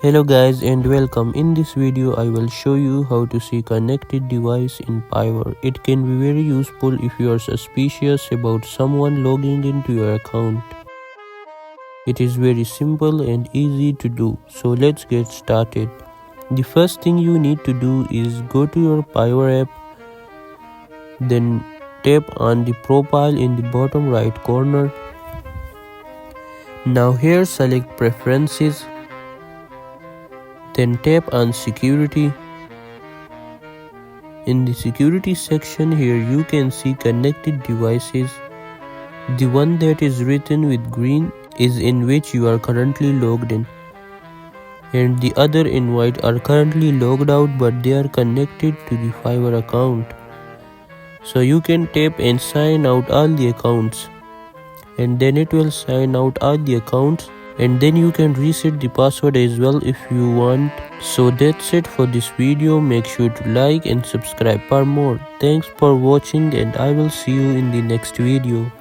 Hello guys and welcome. In this video I will show you how to see connected device in Fiverr. It can be very useful if you are suspicious about someone logging into your account. It is very simple and easy to do, so let's get started. The first thing you need to do is go to your Fiverr app, then tap on the profile in the bottom right corner. Now here select preferences, then tap on security. In the security section here you can see connected devices. The one that is written with green is in which you are currently logged in, and the other in white are currently logged out but they are connected to the Fiverr account. So you can tap and sign out all the accounts, and then it will sign out all the accounts, and then you can reset the password as well if you want. So that's it for this video. Make sure to like and subscribe for more. Thanks for watching and I will see you in the next video.